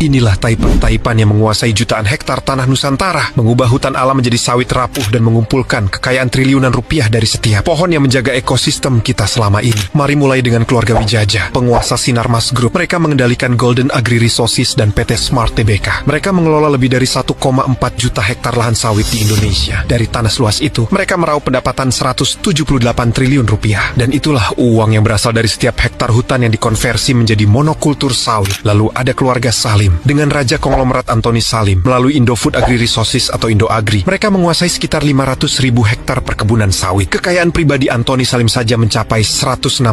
Inilah Taipan yang menguasai jutaan hektar tanah Nusantara, mengubah hutan alam menjadi sawit rapuh dan mengumpulkan kekayaan triliunan rupiah dari setiap pohon yang menjaga ekosistem kita selama ini. Mari mulai dengan keluarga Wijaya, penguasa Sinarmas Group. Mereka mengendalikan Golden Agri Resources dan PT Smart Tbk. Mereka mengelola lebih dari 1,4 juta hektar lahan sawit di Indonesia. Dari tanah seluas itu, mereka meraup pendapatan 178 triliun rupiah. Dan itulah uang yang berasal dari setiap hektar hutan yang dikonversi menjadi monokultur sawit. Lalu ada keluarga Salim dengan Raja Konglomerat Antoni Salim melalui Indofood Agri Resources atau Indoagri. Mereka menguasai sekitar 500.000 hektar perkebunan sawit. Kekayaan pribadi Antoni Salim saja mencapai 168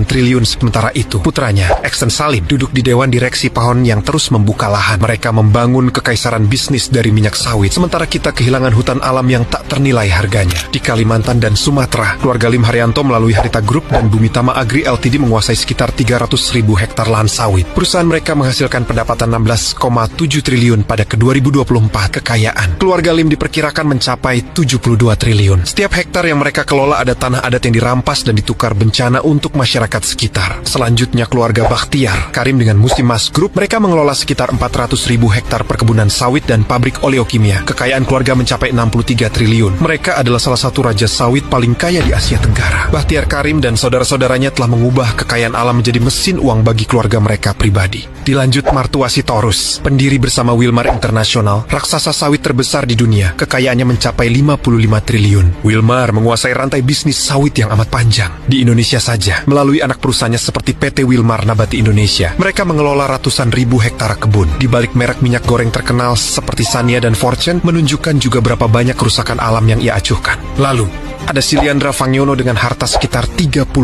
triliun. Sementara itu, putranya, Eksen Salim, duduk di Dewan Direksi Pahon yang terus membuka lahan. Mereka membangun kekaisaran bisnis dari minyak sawit. Sementara kita kehilangan hutan alam yang tak ternilai harganya. Di Kalimantan dan Sumatera, keluarga Lim Haryanto melalui Harita Group dan Bumitama Agri Ltd menguasai sekitar 300.000 hektar lahan sawit. Perusahaan mereka menghasilkan pendapatan 16,7 triliun pada ke-2024. Kekayaan keluarga Lim diperkirakan mencapai 72 triliun. Setiap hektar yang mereka kelola ada tanah adat yang dirampas dan ditukar bencana untuk masyarakat sekitar. Selanjutnya keluarga Bakhtiar Karim dengan Musimas Group. Mereka mengelola sekitar 400.000 hektar perkebunan sawit dan pabrik oleokimia. Kekayaan keluarga mencapai 63 triliun. Mereka adalah salah satu raja sawit paling kaya di Asia Tenggara. Bakhtiar Karim dan saudara-saudaranya telah mengubah kekayaan alam menjadi mesin uang bagi keluarga mereka pribadi. Dilanjut Martua Sitorus, pendiri bersama Wilmar International, raksasa sawit terbesar di dunia. Kekayaannya mencapai 55 triliun. Wilmar menguasai rantai bisnis sawit yang amat panjang. Di Indonesia saja, melalui anak perusahaannya seperti PT Wilmar Nabati Indonesia, mereka mengelola ratusan ribu hektar kebun. Di balik merek minyak goreng terkenal seperti Sania dan Fortune, menunjukkan juga berapa banyak kerusakan alam yang ia acuhkan. Lalu, ada Siliandra Fangyono dengan harta sekitar 38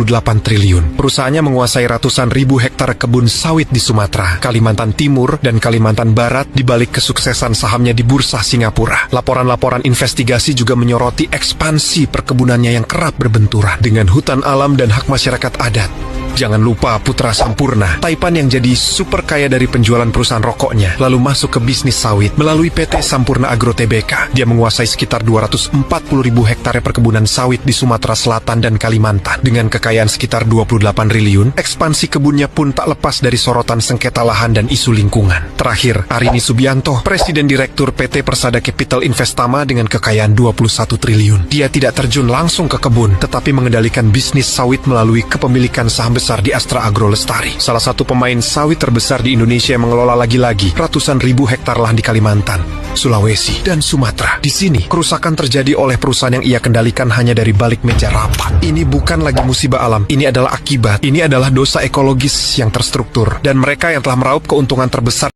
triliun. Perusahaannya menguasai ratusan ribu hektar kebun sawit di Sumatera, Kalimantan Timur, dan Kalimantan Barat. Di balik kesuksesan sahamnya di Bursa Singapura, laporan-laporan investigasi juga menyoroti ekspansi perkebunannya yang kerap berbenturan dengan hutan alam dan hak masyarakat adat. Jangan lupa putra Sampurna, Taipan yang jadi super kaya dari penjualan perusahaan rokoknya, lalu masuk ke bisnis sawit melalui PT Sampurna Agro Tbk. Dia menguasai sekitar 240.000 hektar perkebunan sawit di Sumatera Selatan dan Kalimantan. Dengan kekayaan sekitar 28 triliun, ekspansi kebunnya pun tak lepas dari sorotan sengketa lahan dan isu lingkungan. Terakhir, Arini Subianto, Presiden Direktur PT Persada Capital Investama dengan kekayaan 21 triliun. Dia tidak terjun langsung ke kebun, tetapi mengendalikan bisnis sawit melalui kepemilikan saham besar di Astra Agro Lestari, salah satu pemain sawit terbesar di Indonesia yang mengelola lagi-lagi ratusan ribu hektar lahan di Kalimantan, Sulawesi, dan Sumatera. Di sini, kerusakan terjadi oleh perusahaan yang ia kendalikan hanya dari balik meja rapat. Ini bukan lagi musibah alam, ini adalah akibat. Ini adalah dosa ekologis yang terstruktur, dan mereka yang telah meraup keuntungan terbesar